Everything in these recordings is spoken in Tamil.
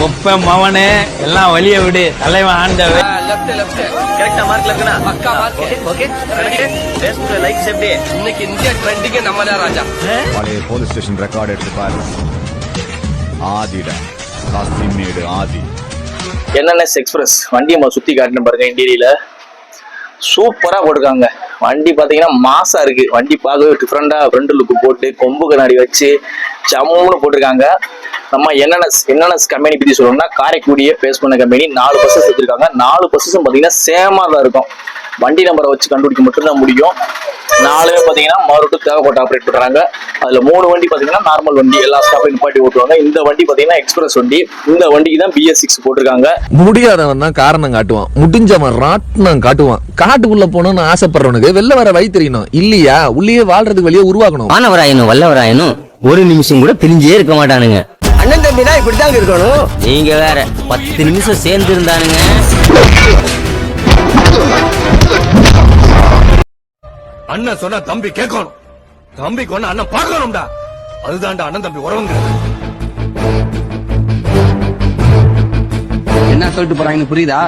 ஒப்ப மவனே எல்லாம் வழிய விடு தலைவன் ஆண்டவே. லெஃப்ட் லெஃப்ட் கரெக்ட்டா மார்க்ல இருக்குனா பக்கா mark. Okay left like safety. இன்னைக்கு இந்தியா ட்ரெண்டிங் நம்ம தான் ராஜா. பழைய போலீஸ் ஸ்டேஷன் ரெக்கார்ட் எடுத்து பாரு. ஆதிடா காசிமேடு ஆதி. என்என்எஸ் எக்ஸ்பிரஸ் வண்டி நம்ம சுத்தி காட்டணும் பாருங்க. இன்டீரியர்ல சூப்பரா போட்டிருக்காங்க. வண்டி பாத்தீங்கன்னா மாசா இருக்கு. வண்டி பார்க்கவே டிஃப்ரெண்டா ஃப்ரண்ட் லுக் போட்டு கொம்பு கண்ணாடி வச்சு ஜம்முன்னு போட்டிருக்காங்க. நம்ம என்என்எஸ் கம்பெனி பத்தி சொல்லணும்னா காரைக்குடியே பேஸ் பண்ண கம்பெனி. 4 பஸ்ஸஸ் வச்சிருக்காங்க. 4 பஸ்ஸஸும் பாத்தீங்கன்னா சேமா தான் இருக்கும். வண்டி நம்பரை வச்சு கண்டுபிடிக்க மட்டும்தான் முடியும். 4 பாத்தீங்கன்னா மாருட்டு தேவைப்பட்டு ஆப்ரேட் பண்றாங்க. அதுல 3 வண்டி பாத்தீங்கன்னா நார்மல் வண்டி எல்லா ஸ்டாப்பையும் நிப்பாட்டி ஓட்டுவாங்க. இந்த வண்டி பாத்தீங்கன்னா எக்ஸ்பிரஸ் வண்டி. இந்த வண்டிக்கு தான் BS6 போட்டிருக்காங்க. முடியாதவன் தான் காரணம் காட்டுவான், முடிஞ்சவன் ராட்னம் காட்டுவான். காட்டுக்குள்ள போனோம்னு ஆசைப்படுறவனுக்கு வெளில வர வழி தெரியணும் இல்லையா? உள்ளே வாழ்றதுக்கு வெளியே உருவாக்கணும். மாணவராயனும் வல்லவராயனும் ஒரு நிமிஷம் கூட பிரிஞ்சே இருக்க மாட்டானுங்க. அண்ணன் தம்பினா இப்படிதாங்க இருக்கணும். நீங்க வேற 10 நிமிஷம் சேர்ந்து இருந்தானுங்க. அண்ணன் சொன்னா தம்பி கேட்கணும், தம்பிக்கு ஒண்ணு அண்ணன் பார்க்கணும்டா. அதுதான்டா அண்ணன் தம்பி உறவுங்க. என்ன சொல்லிட்டு போறாங்கன்னு புரியுதா?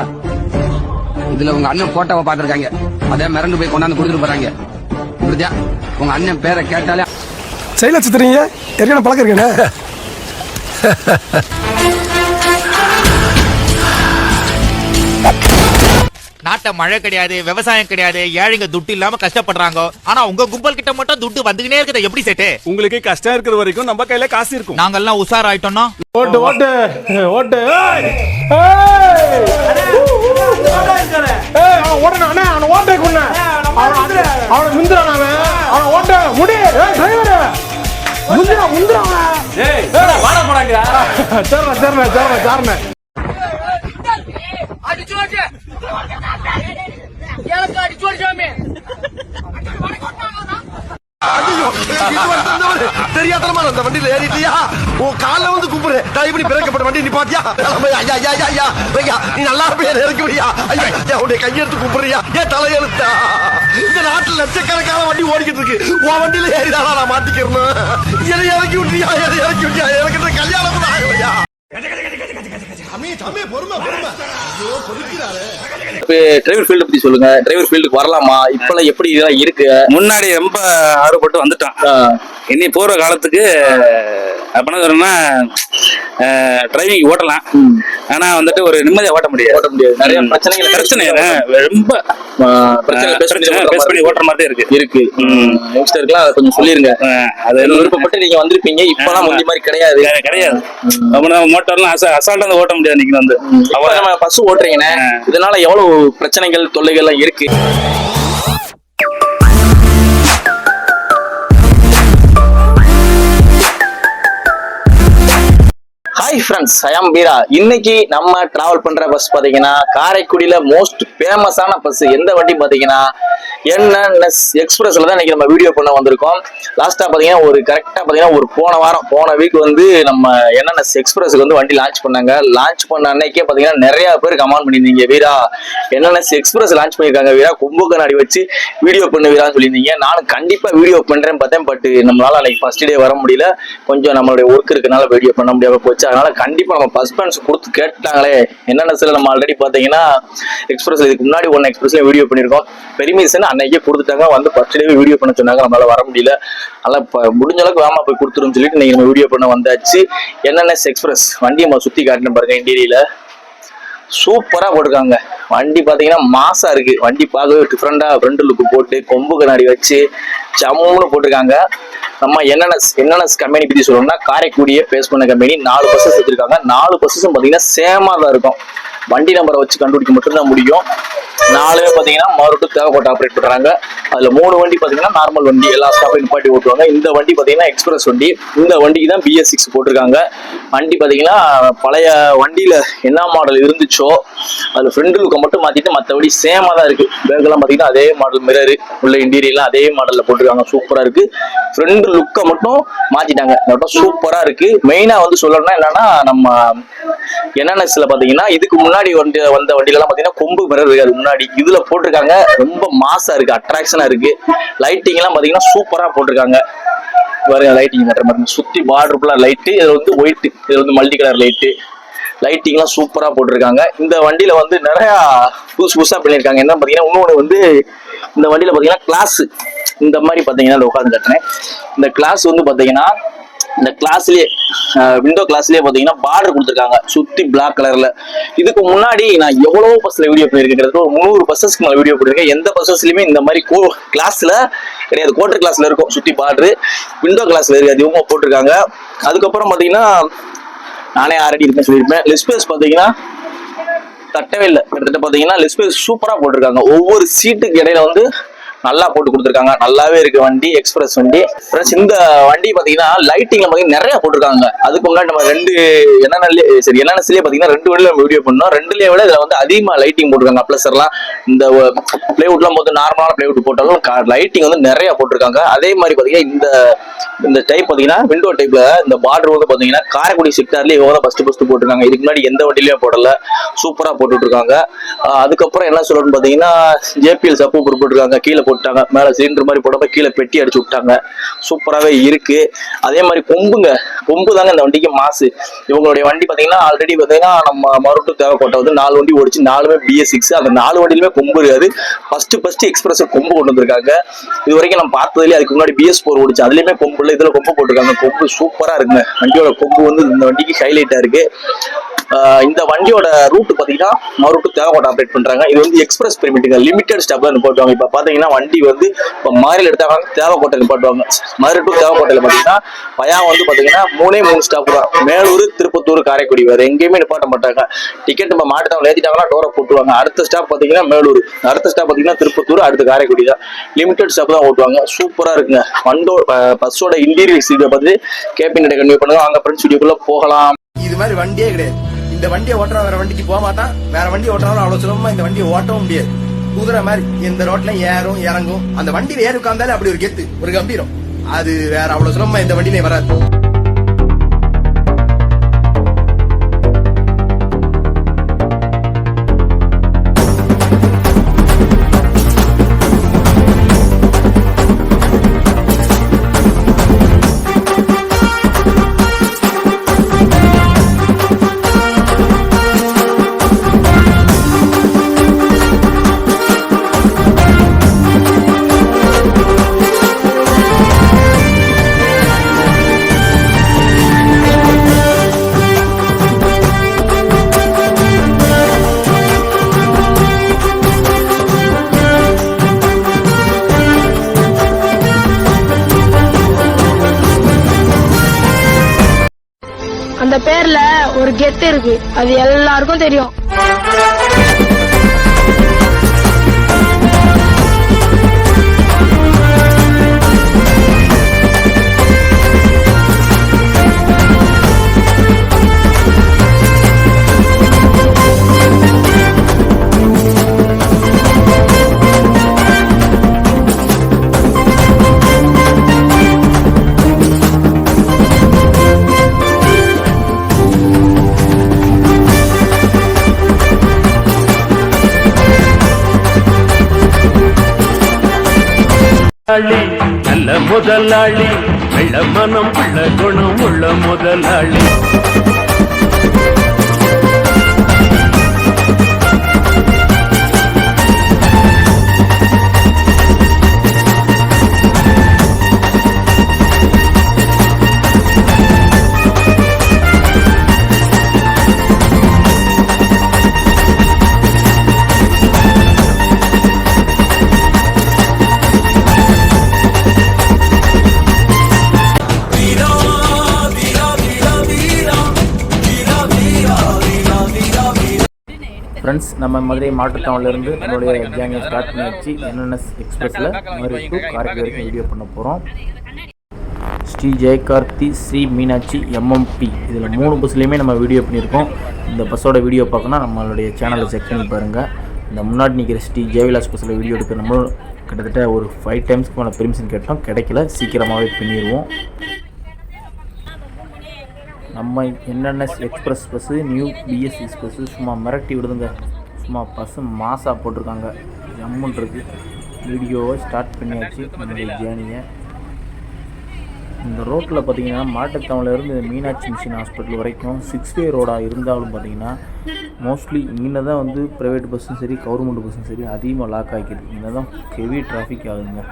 இதுல உங்க அண்ணன் போட்டோவை பாத்துருக்காங்க, அதே மிரண்டு போய் கொண்டாந்து கொடுத்துட்டு போறாங்க. புரியுதா? உங்க அண்ணன் பேரை கேட்டாலே செயல சுத்துறீங்க. ஏற்கனவே பழக்கம் இருக்கேன். நாட்டை மழை கிடையாது, விவசாயம் கிடையாது, ஏழைங்க துட்டு இல்லாம கஷ்டப்படுறாங்க. ஆனா உங்க கும்பல் கிட்ட மட்டும் துட்டு வந்துகினே இருக்குது. எப்படி சேட்டு? உங்களுக்கு கஷ்டம் இருக்கிற வரைக்கும் நம்ம கையில காசு இருக்கும். நாங்கெல்லாம் உஷார் ஆயிட்டோம்னா ஓட்டு ஓட்டு ஓட்டு. ஓட்டை கொண்டு அவனை முந்திரான். அவன் ஓட்ட முடி டிரைவர் முந்திரா முந்திரான். சரிண்ணா சரிண்ணா சரிண்ணா. தெரியாதனமா அந்த வண்டியில ஏறிட்டியா? உன் கால வந்து கும்புற டைபடி பிறக்கப்பட்ட வண்டி நீ பாத்தியா? நீ நல்லா பேர் இறக்குறியா? உன்னை கையெடுத்து கும்புறியா? ஏன் தலையெழுத்தா? இந்த நாட்டுல லட்சக்கணக்கான வண்டி ஓடிக்கிட்டு இருக்கு. உன் வண்டியில ஏறிதானா நான் மாட்டிக்கிறேன். எதை இறக்கி விட்டியா? எதை இறக்கி விட்டியா? எனக்கு கல்யாணம் கூட ஆகலையா? டிரைவர் ஃபீல்டு பத்தி சொல்லுங்க. டிரைவர் ஃபீல்டுக்கு வரலாமா? இப்பெல்லாம் எப்படி இதெல்லாம் இருக்கு? முன்னாடி ரொம்ப ஆர்வப்பட்டு வந்துட்டான். இனி போற காலத்துக்கு அப்படின்னா சொன்னா டிரைவிங் ஓட்டலாம். ஆனா வந்துட்டு ஒரு நிம்மதியா ஓட்ட முடியாது. நிறைய பிரச்சனை ரொம்ப பேஸ் பண்ணி ஓட்டுற மாதிரி இருக்கு. யங்ஸ்டர்க்குலாம் அதை கொஞ்சம் சொல்லிருங்க. அது விருப்பப்பட்டு நீங்க வந்திருப்பீங்க. இப்பெல்லாம் முந்தி மாதிரி கிடையாது. மோட்டார்லாம் அசால்ட்டா ஓட்ட முடியாது. நீங்க வந்து நம்ம பஸ் ஓட்டுறீங்கன்னு இதனால எவ்வளவு பிரச்சனைகள் தொல்லைகள் எல்லாம் இருக்கு. ஹாய் ஃப்ரெண்ட்ஸ், ஐ ஆம் பீரா. இன்னைக்கு நம்ம டிராவல் பண்ற பஸ் பாத்தீங்கன்னா காரைக்குடியில மோஸ்ட் ஃபேமஸான பஸ் எந்த வண்டி பாத்தீங்கன்னா என்என்எஸ் எக்ஸ்பிரஸ்ல தான் இன்னைக்கு நம்ம வீடியோ பண்ண வந்திருக்கோம். லாஸ்டா பாத்தீங்கன்னா ஒரு போன வீக் வந்து நம்ம என்என்எஸ் எக்ஸ்பிரஸ்க்கு வந்து வண்டி லான்ச் பண்ணாங்க. லான்ச் பண்ண அன்னைக்கே பாத்தீங்கன்னா நிறைய பேர் கமெண்ட் பண்ணியிருந்தீங்க, வீரா என்என்எஸ் எக்ஸ்பிரஸ் லான்ச் பண்ணியிருக்காங்க வீரா, கொம்பு கண்ணாடி வச்சு வீடியோ பண்ணு வீரான்னு சொல்லியிருந்தீங்க. நானும் கண்டிப்பா வீடியோ பண்றேன்னு பார்த்தேன். பட் நம்மளால அன்னைக்கு ஃபர்ஸ்ட் டே வர முடியல. கொஞ்சம் நம்மளுடைய ஒர்க் இருக்கனால வீடியோ பண்ண முடியாம போச்சு. அதனால கண்டிப்பா நம்ம சஸ்பென்ஸ் கொடுத்து கேட்டாங்களே. என்என்எஸ்ல நம்ம ஆல்ரெடி பாத்தீங்கன்னா எக்ஸ்பிரஸ்ல இதுக்கு முன்னாடி ஒன்னு எக்ஸ்பிரஸ்ல வீடியோ பண்ணிருக்கோம். பெர்மிஷன் அன்னைக்கே கொடுத்துட்டாங்க. வந்து ஃபர்ஸ்ட் டே வீடியோ பண்ண சொன்னாங்க. நம்மளால வர முடியல. அதனால முடிஞ்ச அளவுக்கு வேமா போய் கொடுத்துருன்னு சொல்லிட்டு நீங்க நம்ம வீடியோ பண்ண வந்தாச்சு. என்என்எஸ் எக்ஸ்பிரஸ் வண்டி நம்ம சுத்தி காட்டணும் பாருங்க. இன்டீரியர்ல சூப்பரா போட்டிருக்காங்க. வண்டி பாத்தீங்கன்னா மாசா இருக்கு. வண்டி பார்க்கவே டிஃப்ரெண்டா ஃப்ரண்ட் லுக் போட்டு கொம்பு கண்ணாடி வச்சு ஜம்முன்னு போட்டிருக்காங்க. நம்ம என்என்எஸ் கம்பெனி பத்தி சொல்லணும்னா காரைக்குடியே பேஸ் பண்ண கம்பெனி. 4 பஸ்ஸஸ் வச்சிருக்காங்க. 4 பஸ்ஸஸும் பாத்தீங்கன்னா சேமா தான் இருக்கும். வண்டி நம்பரை வச்சு கண்டுபிடிக்க மட்டும்தான் முடியும். 4 பாத்தீங்கன்னா மாருட்டு தேவைப்பட்டு ஆப்ரேட் பண்றாங்க. அதுல 3 வண்டி பாத்தீங்கன்னா நார்மல் வண்டி எல்லா ஸ்டாப்பையும் நிப்பாட்டி ஓட்டுவாங்க. இந்த வண்டி பாத்தீங்கன்னா எக்ஸ்பிரஸ் வண்டி. இந்த வண்டிக்கு தான் BS6 போட்டிருக்காங்க. வண்டி பாத்தீங்கன்னா பழைய வண்டியில என்ன மாடல் இருந்துச்சோ அதுல ஃப்ரண்ட் லுக்கை மட்டும் மாத்திட்டு மற்றபடி சேமா தான் இருக்கு. பேக்கெல்லாம் பாத்தீங்கன்னா அதே மாடல், மிரரு உள்ள இன்டீரியர்லாம் அதே மாடல்ல போட்டிருக்காங்க. சூப்பரா இருக்கு. ஃப்ரண்ட் லுக்கை மட்டும் மாத்திட்டாங்க. சூப்பரா இருக்கு. மெயினா வந்து சொல்லணும்னா என்னன்னா நம்ம என்என்எஸ்ல பாத்தீங்கன்னா இதுக்கு முன்னாடி வந்த வண்டியில எல்லாம் பாத்தீங்கன்னா கொம்பு மிரர் இருக்காது. முன்னாடி இதுல போட்டிருக்காங்க. ரொம்ப மாசா இருக்கு, அட்ராக்ஷனா இருக்கு. லைட்டிங் எல்லாம் பாத்தீங்கன்னா சூப்பரா போட்டிருக்காங்க. லைட்டிங் கட்டுற மாதிரி சுத்தி பார்டர் ஃபுல்லா லைட்டு. இது வந்து ஒயிட், இது வந்து மல்டி கலர் லைட்டு. லைட்டிங்லாம் சூப்பரா போட்டிருக்காங்க. இந்த வண்டியில வந்து நிறைய புதுசா பண்ணியிருக்காங்க. என்ன பாத்தீங்கன்னா இன்னொன்று வந்து இந்த வண்டியில பாத்தீங்கன்னா கிளாஸ் இந்த மாதிரி பாத்தீங்கன்னா உட்காந்து கட்டுறேன். இந்த கிளாஸ் வந்து பாத்தீங்கன்னா இந்த கிளாஸ்லயே விண்டோ கிளாஸ்லயே பாத்தீங்கன்னா பார்டர் கொடுத்துருக்காங்க சுத்தி பிளாக் கலர்ல. இதுக்கு முன்னாடி நான் எவ்வளவோ பஸ்ல வீடியோ பண்ணிருக்கேன், ஒரு 300 பஸ்ஸஸ்க்கு மேல வீடியோ பண்ணிருக்கேன். எந்த பஸ்ஸஸ்லயுமே இந்த மாதிரி கிளாஸ்ல கிடையாது, கோட்டர் கிளாஸ்ல இருக்கும் சுத்தி பார்டர், விண்டோ கிளாஸ்ல இருக்காது, இவங்க போட்டிருக்காங்க. அதுக்கப்புறம் பாத்தீங்கன்னா நானே ஆல்ரெடி இருக்குன்னு சொல்லியிருப்பேன். லெஸ்பேஸ் பாத்தீங்கன்னா தட்டவே இல்லை, கிட்டத்தட்ட பாத்தீங்கன்னா லெஸ்பேஸ் சூப்பரா போட்டிருக்காங்க. ஒவ்வொரு சீட்டுக்கு இடையில வந்து நல்லா போட்டு கொடுத்துருக்காங்க. நல்லாவே இருக்கு வண்டி, எக்ஸ்பிரஸ் வண்டி. ஃப்ரெண்ட்ஸ் இந்த வண்டி பாத்தீங்கன்னா லைட்டிங்ல பாத்தீங்கன்னா நிறைய போட்டிருக்காங்க. அதுக்கு முன்னாடி நம்ம என்என்எஸ்லயே பாத்தீங்கன்னா 2 வண்டியில நம்ம வீடியோ பண்ணோம். 2லயே விட இதுல வந்து அதிகமா லைட்டிங் போட்டிருக்காங்க. பிளஸர்லாம் இந்த பிளேவுட்லாம் போட்டு நார்மலான பிளேவுட் போட்டாலும் லைட்டிங் வந்து நிறைய போட்டிருக்காங்க. அதே மாதிரி பாத்தீங்கன்னா இந்த டைப் பாத்தீங்கன்னா விண்டோ டைப்ல இந்த பார்டர் வந்து பாத்தீங்கன்னா காரைக்குடி செக்டார்லயே இவங்க ஃபர்ஸ்ட் போட்டிருக்காங்க. இதுக்கு முன்னாடி எந்த வண்டியிலயும் போடல, சூப்பரா போட்டுட்டு இருக்காங்க. அதுக்கப்புறம் என்ன சொல்லணும்னு பாத்தீங்கன்னா ஜேபிஎல் சப்பு போட்டிருக்காங்க, கீழே போட்டாங்க, மேல சிலிண்டர் மாதிரி போடாம கீழே பெட்டி அடிச்சு விட்டாங்க. சூப்பராகவே இருக்கு. அதே மாதிரி கொம்பு தாங்க இந்த வண்டிக்கு மாசு. இவங்களுடைய வண்டி பாத்தீங்கன்னா ஆல்ரெடி பாத்தீங்கன்னா நம்ம மருட்டு தேவைக்கோட்டை வந்து 4 வண்டி ஓடிச்சு, 4மே BS6. அந்த 4 வண்டியிலுமே கொம்பு இருக்காது. ஃபர்ஸ்ட் எக்ஸ்பிரஸ் கொம்பு கொண்டு வந்திருக்காங்க. இது வரைக்கும் நம்ம பார்த்ததுலேயே அதுக்கு முன்னாடி BS4 ஓடிச்சு, அதுலயுமே கொம்பு இல்லை, இதுல கொம்பு போட்டிருக்காங்க. கொம்பு சூப்பரா இருக்குங்க. வண்டியோட கொம்பு வந்து இந்த வண்டிக்கு ஹைலைட்டா இருக்கு. இந்த வண்டியோட ரூட் பாத்தீங்கன்னா மறுட்டு தேவைக்கோட்டை ஆப்ரேட் பண்றாங்க. இது வந்து எக்ஸ்பிரஸ் பெர்மிட்டுங்க, லிமிடெட் ஸ்டாப் தான் போட்டுவாங்க. இப்ப பாத்தீங்கன்னா வண்டி வந்து இப்ப மாரில எடுத்தாங்க தேவைக்கோட்டை நிப்பாட்டுவாங்க. மதுரை டு தேவைக்கோட்டையில பாத்தீங்கன்னா பயம் வந்து பாத்தீங்கன்னா 3 ஸ்டாப் தான், மேலூர், திருப்பத்தூர், காரைக்குடி, வேற எங்கேயுமே நிப்பாட்ட மாட்டாங்க. டிக்கெட் நம்ம மாட்டுத்தாங்க ஏத்திட்டாங்கன்னா டோரை போட்டுருவாங்க. அடுத்த ஸ்டாப் பாத்தீங்கன்னா மேலூர், அடுத்த ஸ்டாப் பாத்தீங்கன்னா திருப்பத்தூர், அடுத்து காரைக்குடி தான். லிமிடெட் ஸ்டாப் தான் ஓட்டுவாங்க. சூப்பரா இருக்குங்க. பஸ்ஸோட இன்டீரியர் சீட்டை பார்த்து கேபின் கன்வியூ பண்ணுங்க. வாங்க ஃப்ரெண்ட்ஸ் வீடியோக்குள்ள போகலாம். இது மாதிரி வண்டியே கிடையாது. இந்த வண்டியை ஓட்டுறா வேற வண்டிக்கு போக மாட்டான், வேற வண்டி ஓட்டுறாலும் அவ்வளவு சுலபமா இந்த வண்டியை ஓட்டவும் முடியாது. குதிரை மாதிரி இந்த ரோட்ல ஏறும் இறங்கும். அந்த வண்டியில ஏறி உட்கார்ந்தாலே அப்படி ஒரு கெத்து, ஒரு கம்பீரம். அது வேற அவ்வளவு சுலபமா இந்த வண்டியிலே வராது. அந்த பேர்ல ஒரு கெத்து இருக்கு, அது எல்லாருக்கும் தெரியும். நல்ல முதலாளி, வெள்ள மனம் உள்ள குணம் உள்ள முதலாளி. ஃப்ரெண்ட்ஸ், நம்ம மதுரை மாட்டுத்தாவணிலேருந்து நம்மளுடைய கேங்கை ஸ்டார்ட் பண்ணியாச்சு. என்என்எஸ் எக்ஸ்பிரஸில் மதுரை டு காரைக்குடி வரைக்கும் வீடியோ பண்ண போகிறோம். ஸ்ரீ ஜெயகார்த்தி, ஸ்ரீ மீனாட்சி, MMP இதில் 3 பஸ்லேயுமே நம்ம வீடியோ பண்ணியிருக்கோம். இந்த பஸ்ஸோட வீடியோ பார்க்கணுன்னா நம்மளுடைய சேனலை செக் பண்ணி பாருங்கள். இந்த முன்னாடி நிற்கிற ஸ்ரீ ஜெயவிலாஸ் பஸ்ஸில் வீடியோ எடுக்க நம்மளும் கிட்டத்தட்ட ஒரு 5 டைம்ஸ்க்கு மேலே பெர்மிஷன் கேட்டோம், கிடைக்கல. சீக்கிரமாகவே பண்ணிடுவோம். நம்ம NNS express bus, new BS6 bus சும்மா மிரட்டி விடுதுங்க. சும்மா பஸ்ஸு மாசாக போட்டிருக்காங்க, ஜம்முன்னு இருக்குது. வீடியோவை ஸ்டார்ட் பண்ணியாச்சு நம்மளுடைய ஜேர்னியை. இந்த ரோட்டில் பார்த்தீங்கன்னா மாட்டுத்தாவணிலேருந்து மீனாட்சி மிஷன் ஹாஸ்பிட்டல் வரைக்கும் 6-வே ரோடாக இருந்தாலும் பார்த்தீங்கன்னா மோஸ்ட்லி இங்கே தான் வந்து ப்ரைவேட் பஸ்ஸும் சரி கவர்மெண்ட் பஸ்ஸும் சரி அதிகமாக லாக் ஆகிக்குது. இங்கே தான் ஹெவி டிராஃபிக் ஆகுதுங்க.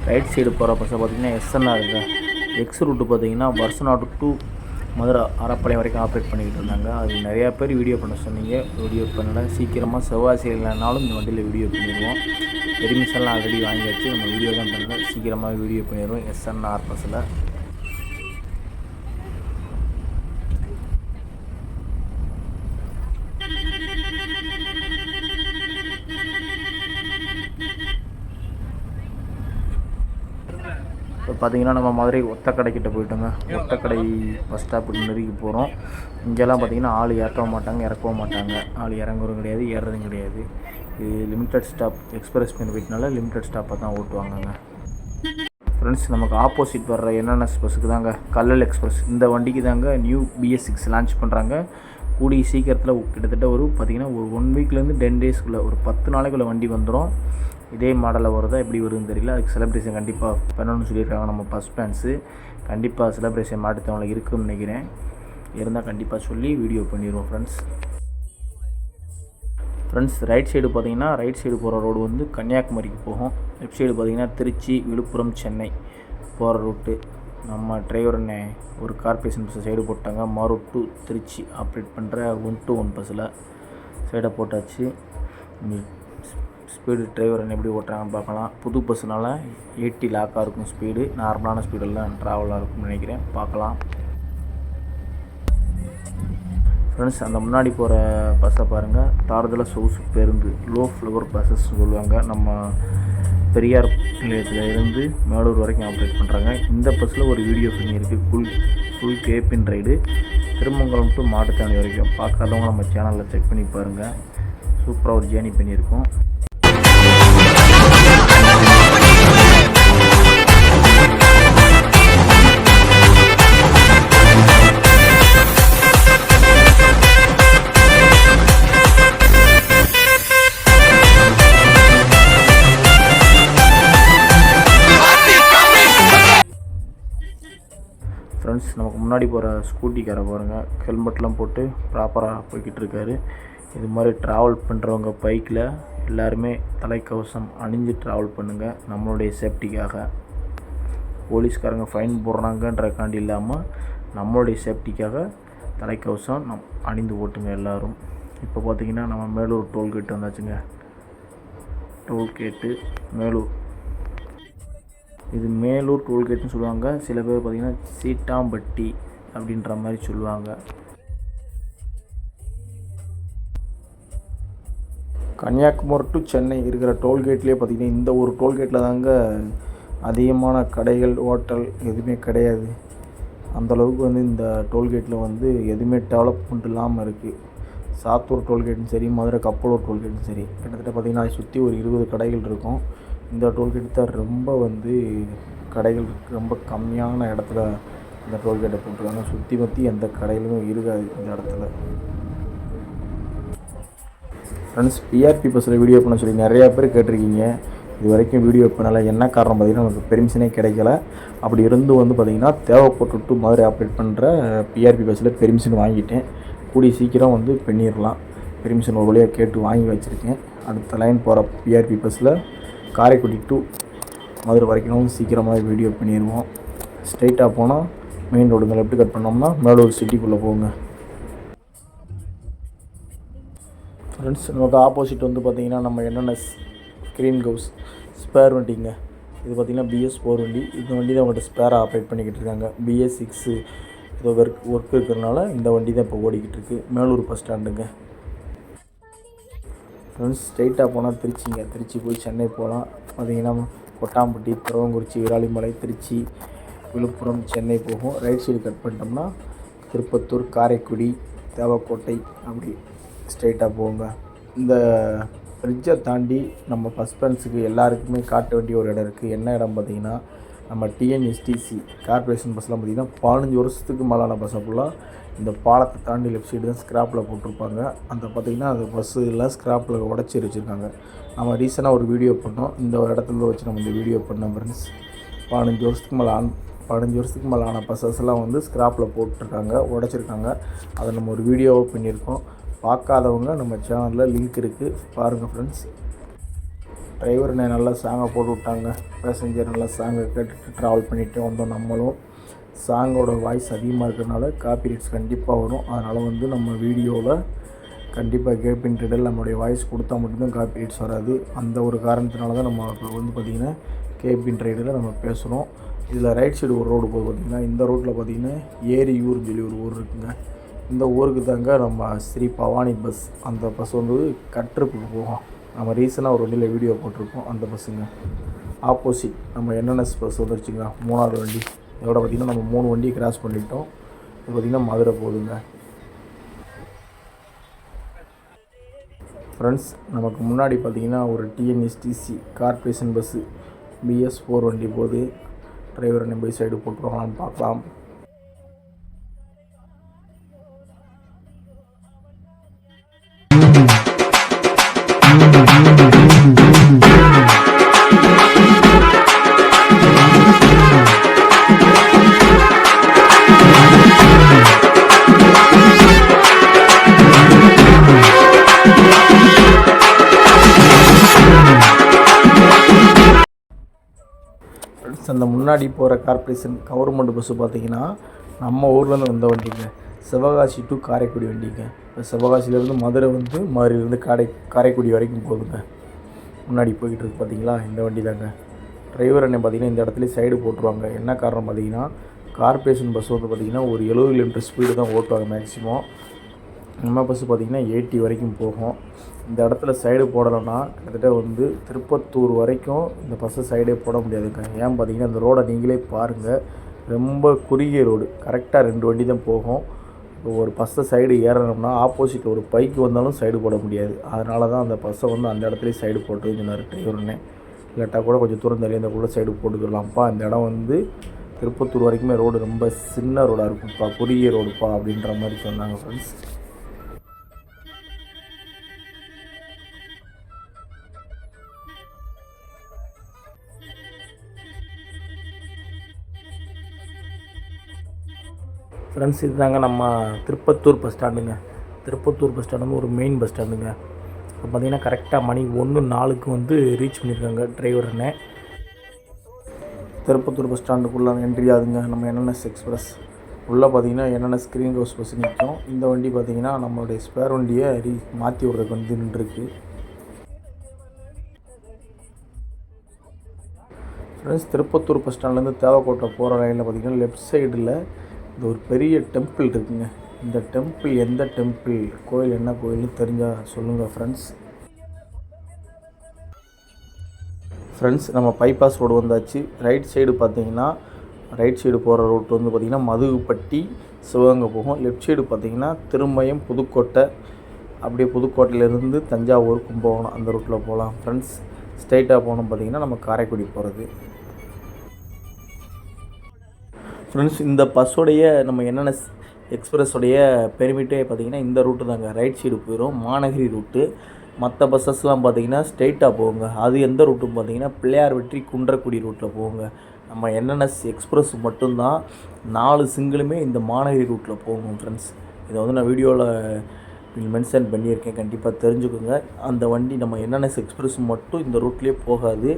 ரைட் சைடு போகிற பஸ்ஸை பார்த்தீங்கன்னா எஸ்என்ஆருங்க. எக்ஸ் ரூட்டு பார்த்தீங்கன்னா வருஷநாடு டு மதுரை அறப்பாளையம் வரைக்கும் ஆப்ரேட் பண்ணிக்கிட்டு இருந்தாங்க. அது நிறையா பேர் வீடியோ பண்ண சொன்னீங்க, வீடியோ பண்ணல. சீக்கிரமாக செவ்வாய் இல்லைனாலும் இந்த வண்டியில் வீடியோ பண்ணிடுவோம். பெர்மிஷன்லாம் ஆல்ரெடி வாங்கியாச்சு, நம்ம வீடியோ தான் பண்ணல. சீக்கிரமாக வீடியோ பண்ணிடுவோம் எஸ்என்ஆர் பஸ்ஸில். இப்போ பார்த்தீங்கன்னா நம்ம மதுரை ஒத்தக்கடைக்கிட்ட போயிட்டோங்க. ஒத்தக்கடை பஸ் ஸ்டாப்புக்கு நெருங்கி போகிறோம். இங்கெல்லாம் பார்த்தீங்கன்னா ஆள் ஏற்றவும் மாட்டாங்க, இறக்கவும் மாட்டாங்க. ஆள் இறங்குறதும் கிடையாது, ஏறுறதும் கிடையாது. இது லிமிட்டட் ஸ்டாப், எக்ஸ்பிரஸ் பெனிஃபிட்னால லிமிட்டட் ஸ்டாப்பாக தான் ஓட்டுவாங்கங்க. ஃப்ரெண்ட்ஸ், நமக்கு ஆப்போசிட் வர்ற என்என்எஸ் பஸ்ஸுக்கு தாங்க கல்லல் எக்ஸ்பிரஸ். இந்த வண்டிக்கு தாங்க நியூ BS6 லான்ச் பண்ணுறாங்க. கூடிய சீக்கிரத்தில் கிட்டத்தட்ட ஒரு பார்த்திங்கன்னா ஒரு 1 வீக்லேருந்து 10 டேஸ்க்குள்ளே ஒரு 10 நாளைக்குள்ளே வண்டி வந்துடும். இதே மாடலில் வருதா எப்படி வருதுன்னு தெரியல. அதுக்கு செலிப்ரேஷன் கண்டிப்பாக பண்ணணும்னு சொல்லியிருக்காங்க நம்ம பஸ் ஃபேன்ஸு. கண்டிப்பாக செலிப்ரேஷன் மாட்டுத்தவங்களை இருக்குன்னு நினைக்கிறேன். இருந்தால் கண்டிப்பாக சொல்லி வீடியோ பண்ணிடுவோம் ஃப்ரெண்ட்ஸ். ரைட் சைடு பார்த்தீங்கன்னா ரைட் சைடு போகிற ரோடு வந்து கன்னியாகுமரிக்கு போகும். லெஃப்ட் சைடு பார்த்தீங்கன்னா திருச்சி, விழுப்புரம், சென்னை போகிற ரூட்டு. நம்ம டிரைவர் என்ன ஒரு கார்பரேஷன் பஸ்ஸை சைடு போட்டாங்க. மாரூட் டு திருச்சி ஆப்ரேட் பண்ணுற 1-to-1 பஸ்ஸில் சைடை போட்டாச்சு. ஸ்பீடு டிரைவர் என்ன எப்படி ஓட்டுறாங்கன்னு பார்க்கலாம். புது பஸ்ஸுனால 80 லாக்காக இருக்கும் ஸ்பீடு. நார்மலான ஸ்பீடெல்லாம் ட்ராவலாக இருக்கும்னு நினைக்கிறேன். பார்க்கலாம் ஃப்ரெண்ட்ஸ். அந்த முன்னாடி போகிற பஸ்ஸை பாருங்கள். தாறுதல சொகுசு பேருந்து, லோ ஃப்ளோர் பஸ்ஸஸ் சொல்லுவாங்க. நம்ம பெரியார் நிலையத்தில் இருந்து மேலூர் வரைக்கும் ஆப்ரேட் பண்ணுறாங்க. இந்த பஸ்ஸில் ஒரு வீடியோ பண்ணியிருக்கு. Full cabin ride Thirumangalam to Mattuthavani வரைக்கும். பார்க்காதவங்க நம்ம சேனலில் செக் பண்ணி பாருங்கள். சூப்பராக ஒரு ஜேர்னி பண்ணியிருக்கோம். ஃப்ரெண்ட்ஸ், நமக்கு முன்னாடி போகிற ஸ்கூட்டிக்காரை பாருங்கள். ஹெல்மெட்லாம் போட்டு ப்ராப்பராக போய்கிட்டு இருக்காரு. இது மாதிரி ட்ராவல் பண்ணுறவங்க பைக்கில் எல்லாருமே தலைக்கவசம் அணிஞ்சு ட்ராவல் பண்ணுங்கள், நம்மளுடைய சேஃப்டிக்காக. போலீஸ்காரங்க ஃபைன் போடுறாங்கன்றக்காண்டி இல்லாமல் நம்மளுடைய சேஃப்டிக்காக தலைக்கவசம் அணிந்து ஓட்டுங்க எல்லோரும். இப்போ பார்த்திங்கன்னா நம்ம மேலூர் டோல்கேட்டு வந்தாச்சுங்க. டோல்கேட்டு மேலூர், இது மேலூர் டோல்கேட்னு சொல்லுவாங்க. சில பேர் பார்த்திங்கன்னா சீட்டாம்பட்டி அப்படின்ற மாதிரி சொல்லுவாங்க. கன்னியாகுமரி டு சென்னை இருக்கிற டோல்கேட்லேயே பார்த்திங்கன்னா இந்த ஒரு டோல்கேட்டில் தாங்க அதிகமான கடைகள், ஹோட்டல் எதுவுமே கிடையாது. அந்தளவுக்கு வந்து இந்த டோல்கேட்டில் வந்து எதுவுமே டெவலப்மெண்ட் இல்லாமல் இருக்குது. சாத்தூர் டோல்கேட்டும் சரி, மதுரை கப்பலூர் டோல்கேட்டும் சரி, கிட்டத்தட்ட பார்த்திங்கன்னா அதை சுற்றி ஒரு 20 கடைகள் இருக்கும். இந்த டோல்கேட் தான் ரொம்ப வந்து கடைகள் ரொம்ப கம்மியான இடத்துல இந்த டோல்கேட்டை போட்டுருக்காங்க. சுற்றி எந்த கடையிலுமே இருக்காது இந்த இடத்துல. ஃப்ரெண்ட்ஸ், பிஆர்பி பஸ்ஸில் வீடியோ பண்ண சொல்லி நிறையா பேர் கேட்டிருக்கீங்க. இது வரைக்கும் வீடியோ பண்ணலை. என்ன காரணம் பார்த்திங்கன்னா நமக்கு பெர்மிஷனே கிடைக்கல. அப்படி இருந்து வந்து பார்த்திங்கன்னா தேவைப்பட்டு டு மதுரை ஆப்ரேட் பண்ணுற பிஆர்பி பஸ்ஸில் பெர்மிஷன் வாங்கிட்டேன். கூடிய சீக்கிரம் வந்து பண்ணிடலாம். பெர்மிஷன் ஒரு வழியாக கேட்டு வாங்கி வச்சுருக்கேன். அடுத்த லைன் போகிற பிஆர்பி பஸ்ஸில் காரைக்குடி டு மதுரை வரைக்கும் சீக்கிரமாக வீடியோ பண்ணிடுவோம். ஸ்ட்ரைட்டாக போனால் மெயின் ரோடுங்க, லெஃப்ட் கட் பண்ணோம்னா மேலூர் சிட்டிக்குள்ளே போங்க. ஃப்ரெண்ட்ஸ், நமக்கு ஆப்போசிட் வந்து பார்த்திங்கன்னா நம்ம என்என்எஸ் க்ரீன் கவுஸ் ஸ்பேர் வண்டிங்க. இது பார்த்திங்கன்னா BS4 வண்டி. இந்த வண்டி தான் அவங்கள்ட்ட ஸ்பேராக ஆப்ரேட் பண்ணிக்கிட்டு இருக்காங்க. BS6 ஏதோ ஒர்க் இருக்கிறதுனால இந்த வண்டி தான் இப்போ ஓடிக்கிட்டு இருக்குது. மேலூர் பஸ் ஸ்டாண்டுங்க. ஃப்ரெண்ட்ஸ், ஸ்ட்ரைட்டாக போனால் திருச்சிங்க. திருச்சி போய் சென்னை போகலாம். பார்த்திங்கன்னா கொட்டாம்பட்டி, துறவங்குறிச்சி, விராலிமலை, திருச்சி, விழுப்புரம், சென்னை போகும். ரைட் சைடு கட் பண்ணிட்டோம்னா திருப்பத்தூர், காரைக்குடி, தேவக்கோட்டை அப்படி ஸ்ட்ரைட்டாக போங்க. இந்த பிரிட்ஜை தாண்டி நம்ம ஃபஸ்ட் ஃப்ரெண்ட்ஸுக்கு எல்லாருக்குமே காட்ட வேண்டிய ஒரு இடம் இருக்குது. என்ன இடம் பார்த்திங்கன்னா நம்ம டிஎன்எஸ்டிசி கார்பரேஷன் பஸ்லாம் பார்த்திங்கன்னா 15 வருஷத்துக்கு மேலான பஸ்ஸை ஃபுல்லாக இந்த பாலத்தை தாண்டி லெஃப்ட் சைடு தான் ஸ்க்ராப்பில் போட்டிருப்பாங்க. அந்த பார்த்திங்கன்னா அந்த பஸ்ஸு எல்லாம் ஸ்க்ராப்பில் உடச்சி வச்சுருக்காங்க. நம்ம ரீசெண்டாக ஒரு வீடியோ பண்ணோம். இந்த ஒரு இடத்துல வச்சு நம்ம இந்த வீடியோ பண்ணோம் ஃப்ரெண்ட்ஸ். 15 வருஷத்துக்கு மேலே ஆன பஸ்ஸஸ்லாம் வந்து ஸ்க்ராப்பில் போட்டிருக்காங்க, உடச்சிருக்காங்க. அதை நம்ம ஒரு வீடியோவை பண்ணியிருக்கோம். பார்க்காதவங்க நம்ம சேனலில் லிங்க் இருக்குது, பாருங்கள் ஃப்ரெண்ட்ஸ். டிரைவர் நல்லா சாங்கை போட்டு விட்டாங்க. பேசஞ்சர் நல்லா சாங்கை கேட்டுட்டு ட்ராவல் பண்ணிகிட்டே வந்தோம். நம்மளும் சாங்கோட வாய்ஸ் அதிகமாக இருக்கிறதுனால காப்பிரைட்ஸ் கண்டிப்பாக வரும். அதனால் வந்து நம்ம வீடியோவில் கண்டிப்பாக கேபின் ரைடில் நம்மளுடைய வாய்ஸ் கொடுத்தா மட்டும்தான் காப்பிரைட்ஸ் வராது. அந்த ஒரு காரணத்தினால தான் நம்ம இப்போ வந்து பார்த்திங்கன்னா கேபின் ரைடில் நம்ம பேசுகிறோம். இதில் ரைட் சைடு ஒரு ரோடு போகுது பார்த்திங்கன்னா. இந்த ரோட்டில் பார்த்திங்கன்னா ஏரியூர்னு சொல்லி ஒரு ஊர் இருக்குங்க. இந்த ஊருக்கு தாங்க நம்ம ஸ்ரீ பவானி பஸ். அந்த பஸ் வந்து கட்ரிப்புக்கு போகும். நம்ம ரீசெண்டாக ஒரு வண்டியில் வீடியோ போட்டிருக்கோம். அந்த பஸ்ஸுங்க ஆப்போசிட் நம்ம என்என்எஸ் பஸ் வந்துருச்சுங்க, 3வது வண்டி. இதோட பார்த்திங்கன்னா நம்ம 3 வண்டியை கிராஸ் பண்ணிட்டோம். இது பார்த்திங்கன்னா மதுரை போகுதுங்க ஃப்ரெண்ட்ஸ். நமக்கு முன்னாடி பார்த்திங்கன்னா ஒரு டிஎன்எஸ்டிசி கார்பரேஷன் பஸ்ஸு BS4 வண்டி போகுது. டிரைவர் நம்ம சைடு போட்டுருவாங்களான்னு பார்க்கலாம். அந்த முன்னாடி போகிற கார்பரேஷன் கவர்மெண்ட் பஸ்ஸு பார்த்திங்கன்னா நம்ம ஊர்லேருந்து வந்த வண்டிங்க. சிவகாசி டு காரைக்குடி வண்டிங்க. இப்போ சிவகாசியிலேருந்து மதுரை வந்து மதுரையிலேருந்து காரைக்குடி வரைக்கும் போகுதுங்க. முன்னாடி போய்கிட்டு இருக்கு பார்த்திங்களா, இந்த வண்டி தாங்க. டிரைவர் என்ன பார்த்திங்கன்னா இந்த இடத்துல சைடு போட்டுருவாங்க. என்ன காரணம் பார்த்திங்கன்னா கார்பரேஷன் பஸ் வந்து பார்த்திங்கன்னா ஒரு 70 கிலோமீட்டர் ஸ்பீடு தான் ஓட்டுவாங்க மேக்ஸிமம். நம்ம பஸ்ஸு பார்த்திங்கன்னா 80 வரைக்கும் போகும். இந்த இடத்துல சைடு போடலைன்னா கிட்டத்தட்ட வந்து திருப்பத்தூர் வரைக்கும் இந்த பஸ்ஸை சைடே போட முடியாதுங்க. ஏன் பார்த்திங்கன்னா இந்த ரோடை நீங்களே பாருங்கள், ரொம்ப குறுகிய ரோடு. கரெக்டாக 2 வண்டி தான் போகும். இப்போ ஒரு பஸ்ஸை சைடு ஏறணும்னா ஆப்போசிட் ஒரு பைக்கு வந்தாலும் சைடு போட முடியாது. அதனால தான் அந்த பஸ்ஸை வந்து அந்த இடத்துலேயே சைடு போட்டுன்னு சொன்னார் டிரைவர்னே. இல்லாட்டா கூட கொஞ்சம் தூரம் தள்ளி அந்த கூட சைடு போட்டுக்கலாம்ப்பா, இந்த இடம் வந்து திருப்பத்தூர் வரைக்குமே ரோடு ரொம்ப சின்ன ரோடாக இருக்கும்ப்பா, குறுகிய ரோடுப்பா அப்படின்ற மாதிரி சொன்னாங்க ஃப்ரெண்ட்ஸ். ஃப்ரெண்ட்ஸ் இதுதாங்க நம்ம திருப்பத்தூர் பஸ் ஸ்டாண்டுங்க. திருப்பத்தூர் பஸ் ஸ்டாண்டு வந்து ஒரு மெயின் பஸ் ஸ்டாண்டுங்க. இப்போ பார்த்திங்கன்னா கரெக்டாக மணி 1:04 வந்து ரீச் பண்ணியிருக்காங்க டிரைவர்னே. திருப்பத்தூர் பஸ் ஸ்டாண்டுக்குள்ளே என்ட்ரி ஆகுதுங்க நம்ம என்என்எஸ் எக்ஸ்பிரஸ். உள்ளே பார்த்திங்கன்னா என்என்எஸ் ஸ்க்ரீன் ஹவுஸ் பஸ் நிற்கும். இந்த வண்டி பார்த்திங்கன்னா நம்மளுடைய ஸ்பேர் வண்டியை மாற்றி விட்றதுக்கு வந்து நின்றுருக்கு. ஃப்ரெண்ட்ஸ் திருப்பத்தூர் பஸ் ஸ்டாண்ட்லேருந்து தேவக்கோட்டை போகிற லைனில் பார்த்திங்கன்னா லெஃப்ட் சைடில் இந்த ஒரு பெரிய டெம்பிள் இருக்குங்க. இந்த டெம்பிள் எந்த டெம்பிள், கோயில் என்ன கோயில்னு தெரிஞ்சால் சொல்லுங்கள் ஃப்ரெண்ட்ஸ். ஃப்ரெண்ட்ஸ் நம்ம பைபாஸ் ரோடு வந்தாச்சு. ரைட் சைடு பார்த்திங்கன்னா ரைட் சைடு போகிற ரூட் வந்து பார்த்திங்கன்னா மதுகுப்பட்டி சிவகங்கை போகும். லெஃப்ட் சைடு பார்த்திங்கன்னா திருமயம் புதுக்கோட்டை, அப்படியே புதுக்கோட்டையிலேருந்து தஞ்சாவூர் கும்பகோணம் அந்த ரூட்டில் போகலாம் ஃப்ரெண்ட்ஸ். ஸ்ட்ரைட்டாக போகணும் பார்த்திங்கன்னா நம்ம காரைக்குடி போகிறது. ஃப்ரெண்ட்ஸ் இந்த பஸ்ஸோடைய நம்ம என்என்எஸ் எக்ஸ்பிரஸோடைய பெருமிட்டே பார்த்திங்கன்னா இந்த ரூட்டு தாங்க. ரைட் சைடு போயிடும், மாநகரி ரூட்டு. மற்ற பஸ்ஸஸ்லாம் பார்த்திங்கன்னா ஸ்ட்ரெயிட்டாக போகுங்க. அது எந்த ரூட்டுன்னு பார்த்திங்கன்னா பிள்ளையார் வெற்றி குன்றக்குடி ரூட்டில் போகுங்க. நம்ம என்என்எஸ் எக்ஸ்பிரஸ் மட்டும்தான் 4 சிங்கிளுமே இந்த மாநகரி ரூட்டில் போகும் ஃப்ரெண்ட்ஸ். இதை வந்து நான் வீடியோவில் மென்ஷன் பண்ணியிருக்கேன், கண்டிப்பாக தெரிஞ்சுக்கோங்க. அந்த வண்டி நம்ம என்என்எஸ் எக்ஸ்பிரஸ் மட்டும் இந்த ரூட்லேயே போகாது,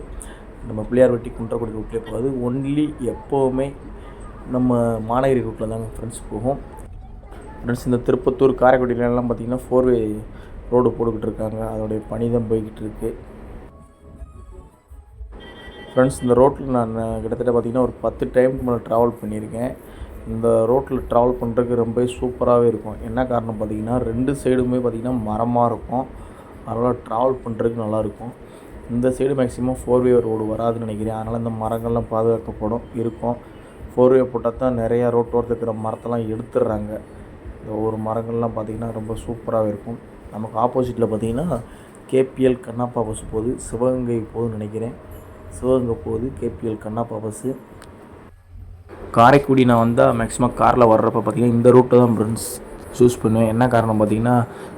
நம்ம பிள்ளையார் வெட்டி குன்றக்குடி ரூட்லேயே போகாது. ஒன்லி எப்போவுமே நம்ம மாநகரி ரூட்டில் தாங்க ஃப்ரெண்ட்ஸ் போகும். ஃப்ரெண்ட்ஸ் இந்த திருப்பத்தூர் காரைக்குடியிலலாம் பார்த்திங்கன்னா 4-வே ரோடு போட்டுக்கிட்டு இருக்காங்க. அதோடைய பணி தான் போய்கிட்டு இருக்குது ஃப்ரெண்ட்ஸ். இந்த ரோட்டில் நான் கிட்டத்தட்ட பார்த்திங்கன்னா ஒரு 10 டைமுக்கு மேலே ட்ராவல் பண்ணியிருக்கேன். இந்த ரோட்டில் ட்ராவல் பண்ணுறதுக்கு ரொம்ப சூப்பராகவே இருக்கும். என்ன காரணம் பார்த்திங்கன்னா 2 சைடுமே பார்த்திங்கன்னா மரமாக இருக்கும். அதனால் ட்ராவல் பண்ணுறதுக்கு நல்லாயிருக்கும். இந்த சைடு மேக்ஸிமம் 4-வே ரோடு வராதுன்னு நினைக்கிறேன். அதனால் இந்த மரங்கள்லாம் பாதுகாக்கப்படும் இருக்கும். 4-வே போட்டால் தான் நிறையா ரோட்டோரத்தில் இருக்கிற மரத்தெல்லாம் எடுத்துடுறாங்க. இந்த ஒரு மரங்கள்லாம் பார்த்திங்கன்னா ரொம்ப சூப்பராகவே இருக்கும். நமக்கு ஆப்போசிட்டில் பார்த்தீங்கன்னா கேபிஎல் கண்ணப்பா பஸ் போகுது. சிவகங்கை போகுதுன்னு நினைக்கிறேன். சிவகங்கை போகுது கேபிஎல் கண்ணப்பா பஸ்ஸு. காரைக்குடி நான் வந்தால் மேக்ஸிமம் காரில் வர்றப்போ பார்த்திங்கன்னா இந்த ரூட்டை தான் ஃப்ரெண்ட்ஸ் சூஸ் பண்ணுவேன். என்ன காரணம் பார்த்திங்கன்னா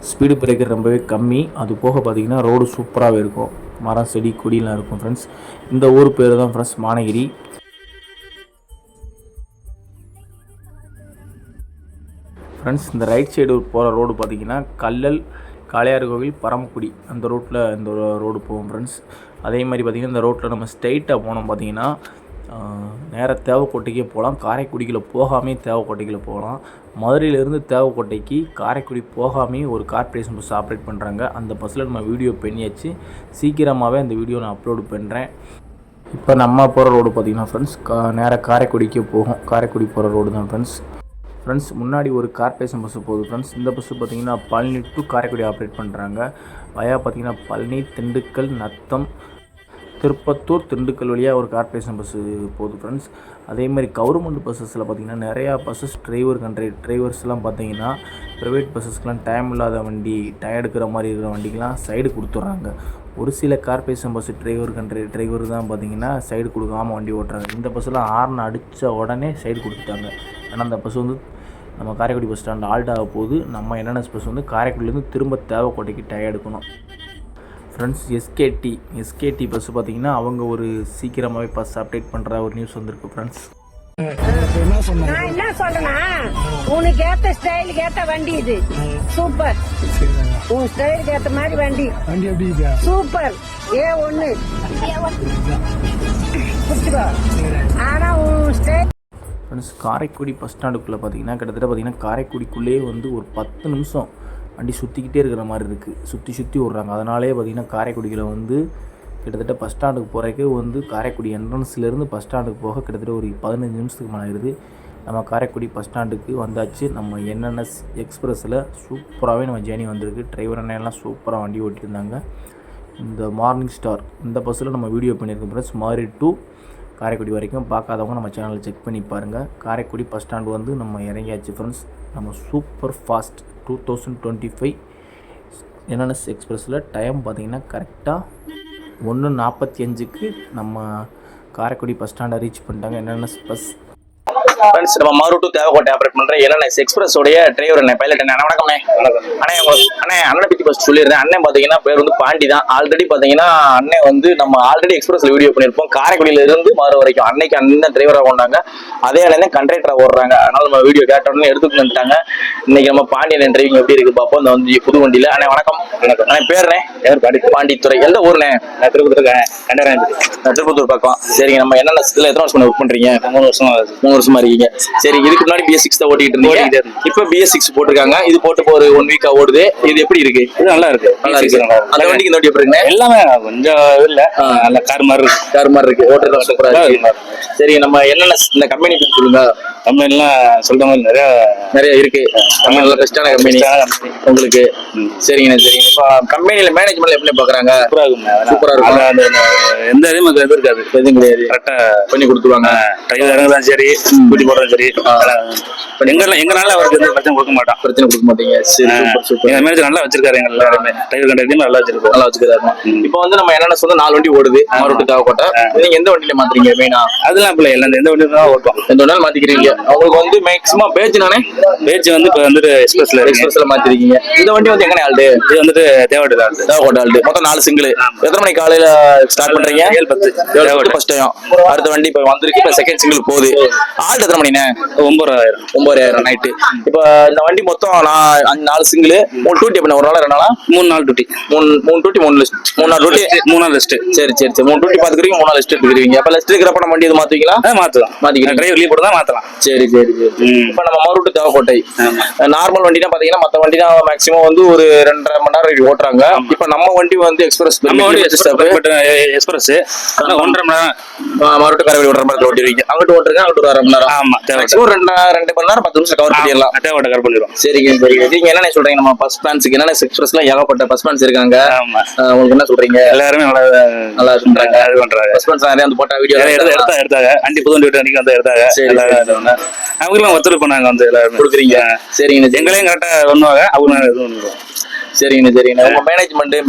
ஸ்பீடு பிரேக்கர் ரொம்பவே கம்மி. அது போக பார்த்திங்கன்னா ரோடு சூப்பராகவே இருக்கும். மரம் செடி கொடியெலாம் இருக்கும் ஃப்ரெண்ட்ஸ். இந்த ஊர் பேர் தான் ஃப்ரெண்ட்ஸ் மானகிரி. ஃப்ரெண்ட்ஸ் இந்த ரைட் சைடு போகிற ரோடு பார்த்திங்கன்னா கல்லல், காளையார் கோவில், பரமக்குடி அந்த ரூட்டில் இந்த ரோடு போகும் ஃப்ரெண்ட்ஸ். அதே மாதிரி பார்த்திங்கன்னா இந்த ரோட்டில் நம்ம ஸ்ட்ரைட்டாக போனோம் பார்த்திங்கன்னா நேராக தேவக்கோட்டைக்கே போகலாம். காரைக்குடிக்குள்ளே போகாமே தேவக்கோட்டைக்குள்ளே போகலாம். மதுரையிலேருந்து தேவக்கோட்டைக்கு காரைக்குடி போகாமே ஒரு கார்ப்பரேஷன் பஸ் ஆப்ரேட் பண்ணுறாங்க. அந்த பஸ்ஸில் நம்ம வீடியோ பண்ணியாச்சு. சீக்கிரமாகவே அந்த வீடியோ நான் அப்லோடு பண்ணுறேன். இப்போ நம்ம போகிற ரோடு பார்த்திங்கன்னா ஃப்ரெண்ட்ஸ் நேராக காரைக்குடிக்கே போகும். காரைக்குடி போகிற ரோடு தான் ஃப்ரெண்ட்ஸ். முன்னாடி ஒரு கார்ப்பரேஷன் பஸ்ஸு போகுது ஃப்ரெண்ட்ஸ். இந்த பஸ்ஸு பார்த்திங்கன்னா பழனி டு காரைக்குடி ஆப்ரேட் பண்ணுறாங்க. வயா பார்த்திங்கன்னா பழனி, திண்டுக்கல், நத்தம், திருப்பத்தூர், திண்டுக்கல் வழியாக ஒரு கார்ப்பரேஷன் பஸ்ஸு போகுது ஃப்ரெண்ட்ஸ். அதே மாதிரி கவர்மெண்ட் பஸ்ஸஸில் பார்த்திங்கன்னா நிறையா பஸ்ஸஸ் டிரைவர்ஸ்லாம் பார்த்திங்கன்னா ப்ரைவேட் பஸ்ஸஸ்க்கெலாம் டைம் இல்லாத வண்டி, டயர்டு எடுக்கிற மாதிரி இருக்கிற வண்டிக்கெலாம் சைடு கொடுத்துட்றாங்க. ஒரு சில கார்ப்பரேஷன் பஸ்ஸு டிரைவர் தான் பார்த்திங்கன்னா சைடு கொடுக்காமல் வண்டி ஓட்டுறாங்க. இந்த பஸ்ஸெலாம் ஹார்ன் அடித்த உடனே சைடு கொடுத்துட்டாங்க. ஏன்னா அந்த பஸ் வந்து நம்ம காரைக்குடி பஸ் ஸ்டாண்ட் ஆல்ட் ஆக போகுது. நம்ம என்என்எஸ் பஸ் வந்து காரைக்குடிலேருந்து திரும்ப தேவக்கோட்டைக்கு டயர்டு எடுக்கணும் ஃப்ரெண்ட்ஸ். எஸ்கேடி பஸ் பார்த்திங்கன்னா அவங்க ஒரு சீக்கிரமாகவே பஸ் அப்டேட் பண்ணுற ஒரு நியூஸ் வந்திருக்கு ஃப்ரெண்ட்ஸ். நான் என்ன சொல்றேன்னா உனக்கு ஏத்த ஸ்டைலுக்கு ஏத்த வண்டி இது சூப்பர். உன் ஸ்டைலுக்கு ஏத்த மாதிரி வண்டி சூப்பர். A1 புடிச்சுக்கோ. ஆனா உன் ஸ்டைல் ஃப்ரெண்ட்ஸ் காரைக்குடி பஸ் ஸ்டாண்டுக்குள்ளே பார்த்திங்கன்னா கிட்டத்தட்ட பார்த்திங்கன்னா காரைக்குடிக்குள்ளேயே வந்து ஒரு 10 நிமிஷம் வண்டி சுற்றிக்கிட்டே இருக்கிற மாதிரி இருக்குது. சுற்றி விட்றாங்க. அதனாலே பார்த்திங்கன்னா காரைக்குடியில் வந்து கிட்டத்தட்ட பஸ் ஸ்டாண்டுக்கு போகிறக்கே வந்து காரைக்குடி என்ட்ரன்ஸ்லேருந்து பஸ் ஸ்டாண்டுக்கு போக கிட்டத்தட்ட ஒரு 15 நிமிஷத்துக்கு மேலே ஆயிடுது. நம்ம காரைக்குடி பஸ் ஸ்டாண்டுக்கு வந்தாச்சு. நம்ம என்என்எஸ் எக்ஸ்பிரஸில் சூப்பராகவே நம்ம ஜேர்னி வந்திருக்கு. டிரைவர் அண்ணெல்லாம் சூப்பராக வண்டி ஓட்டியிருந்தாங்க. இந்த மார்னிங் ஸ்டார் இந்த பஸ்ஸில் நம்ம வீடியோ பண்ணியிருக்கோம் ஃப்ரெண்ட்ஸ். மதுரை டு காரைக்குடி வரைக்கும் பார்க்காதவங்க நம்ம சேனலில் செக் பண்ணி பாருங்கள். காரைக்குடி பஸ் ஸ்டாண்டு வந்து நம்ம இறங்கியாச்சு ஃப்ரெண்ட்ஸ். நம்ம சூப்பர் ஃபாஸ்ட் 2025 என்என்எஸ் எக்ஸ்பிரஸில் டைம் பார்த்திங்கன்னா கரெக்டாக 1:45க்கு நம்ம காரைக்குடி பஸ் ஸ்டாண்டை ரீச் பண்ணிட்டாங்க என்என்எஸ் பஸ். ஃப்ரெண்ட்ஸ் நம்ம மதுரை டு தேவக்கோட்டை ஆப்ரேட் பண்ற என்என்எஸ் எக்ஸ்பிரஸ் உடைய டிரைவர் அண்ணே, பைலட் அண்ணே. வணக்கம்ண்ணே. அண்ணனை பத்தி ஃபர்ஸ்ட் சொல்லிடுறேன். அண்ணன் பாத்தீங்கன்னா பேர் வந்து பாண்டி தான். ஆல்ரெடி பாத்தீங்கன்னா அண்ணன் வந்து நம்ம ஆல்ரெடி எக்ஸ்பிரஸ்ல வீடியோ பண்ணிருப்போம். காரைக்குடியில இருந்து மதுரை வரைக்கும் அன்னைக்கு அண்ணன் டிரைவரா கொண்டாங்க. அதே அண்ணன் கண்டக்டரா ஓடுறாங்க. அதனால நம்ம வீடியோ கேட்டோன்னு எடுத்துட்டு வந்துட்டாங்க. இன்னைக்கு நம்ம பாண்டியன் டிரைவிங் எப்படி இருக்கு பாப்போம். இந்த வந்து புது வண்டியில. அண்ணே வணக்கம். அண்ணன் பேருண்ணே? பாண்டித்துறை. எந்த ஊர்ண்ணே? திருப்பத்தூர் பக்கம். சரிங்க. நம்ம என்என்எஸ் எத்தனை வருஷம் ஒர்க் பண்றீங்க? 3 வருஷமா இருக்கீங்க. சரி, இதுக்கு முன்னாடி BS6 தான் ஓட்டிட்டு இருந்தீங்க. இப்ப BS6 போட்டிருக்காங்க. இது போட்டு ஒரு 1 வீக்கா ஓடுது. இது எப்படி இருக்கு? இது நல்லா இருக்கு. அந்த வண்டிக்கு இந்த வண்டி எப்படி இருக்குங்க? எல்லாமே கொஞ்சம் இல்ல, நல்ல கார் மாதிரி இருக்கு. ஓட்டுறது சூப்பரா இருக்கு. சரி, நம்ம என்என்எஸ் இந்த கம்பெனி பத்தி சொல்லுங்க. கம்பெனிலாம் சொல்ற மாதிரி நிறைய இருக்கு. நல்ல பெஸ்டான கம்பெனி உங்களுக்கு. சரிங்க. இப்ப கம்பெனில மேனேஜ்மெண்ட்ல எப்படி பாக்குறாங்க? சூப்பரா இருக்கும். எந்த எதுவும் இருக்காது, எதுவும் கிடையாது. கரெக்டா பண்ணி கொடுத்துருவாங்க. டிரைவர் சரி, கூட்டி போடுறது சரி. எங்கனால அவருக்கு எந்த பிரச்சனை கொடுக்க மாட்டீங்க. சரி, சூப்பர். மேனேஜர் நல்லா வச்சிருக்காரு. எங்க எல்லாருமே டிரைவர் கண்டக்டர் நல்லா வச்சிருக்காரு. இப்போ வந்து நம்ம என்னென்ன சொல்ல 4 வண்டி ஓடுது மதுரை தேவக்கோட்டை. நீங்க எந்த வண்டியில மாத்துறீங்க மெயினா? அதெல்லாம் இல்ல, எந்த வண்டியில தான் ஓட்டுவோம். எந்த வண்டியில மாத்திக்கிறீங்க. உங்களுக்கு வந்து மேக்ஸிமம் பேஜ் வந்து இப்ப வந்துட்டு எக்ஸ்பிரஸ்ல மாத்திருக்கீங்க. இந்த வண்டி வந்து எங்கனே ஆல்டு? இது வந்துட்டு தேவக்கோட்டை ஆல்டு. மொத்தம் 4 சிங்கிள். எத்தனை மணி காலையில ஸ்டார்ட் பண்றீங்க? 7:10 ஃபர்ஸ்ட் டைம். அடுத்த வண்டி இப்ப வந்திருக்கு. இப்ப செகண்ட் சிங்கிள் போகுது. ஆல்டு எத்தனை மணினே? 9:30 நைட்டு. இப்ப இந்த வண்டி மொத்தம் 4 சிங்கிள். 3 டூட்டி பண்ண ஒரு நாள் 2 நாளா? 3 நாள் டூட்டி. 3 duty 3 list. 3 நாள் டூட்டி 3 நாள் லிஸ்ட். சரி 3 டூட்டி பாத்துக்கிறீங்க, 3 நாள் லிஸ்ட் எடுத்துக்கிறீங்க. அப்ப லிஸ்ட் இருக்கிறப்ப நம்ம வண்டி இது மாத்துவீங்களா? மாத்திக்கலாம். டிரைவர் லீவ் போட்டு தான் மாத்தலாம். சரி. இப்ப நம்ம மதுரை டு தேவக்கோட்டை நார்மல் வண்டினா பாத்தீங்கன்னா மத்த வண்டினா மேக்ஸிமம் வந்து ஒரு 2.5 மணி நேரம் ஓட்டுறாங்க. இப்ப நம்ம வண்டி வந்து எக்ஸ்பிரஸ். நம்ம வண்டி எக்ஸ்பிரஸ் 1.5 மணி நேரம். மதுரை காரைக்குடி 1.5 மணி நேரம் ஓட்டிருக்கீங்க. அங்கிட்டு ஓட்டுருங்க, அங்கிட்டு 1.5 மணி நேரம். ஆமா, 2 மணி நேரம் 10 நிமிஷம் கவர் பண்ணிடலாம். தேவக்கோட்டை கவர் பண்ணிடுவோம். சரிங்க. நீங்க என்ன சொல்றீங்க? நம்ம பஸ் பிளான்ஸ்க்கு என்ன எக்ஸ்பிரஸ்ல ஏகப்பட்ட பஸ் பிளான்ஸ் இருக்காங்க. உங்களுக்கு என்ன சொல்றீங்க? எல்லாருமே நல்லா சொல்றாங்க. பஸ் பிளான்ஸ் நிறைய வந்து போட்டா வீடியோ எடுத்தாங்க. அண்டி புது வண்டி அன்னைக்கு வந்து எடுத்தாங்க. அவங்களும் ஒத்துழைப்பு பண்ணாங்க, வந்து எல்லாரும் கொடுக்குறீங்க. சரிங்க. எங்களையும் கரெக்டா பண்ணுவாங்க. அவங்க சரிங்கண்ணா. உங்க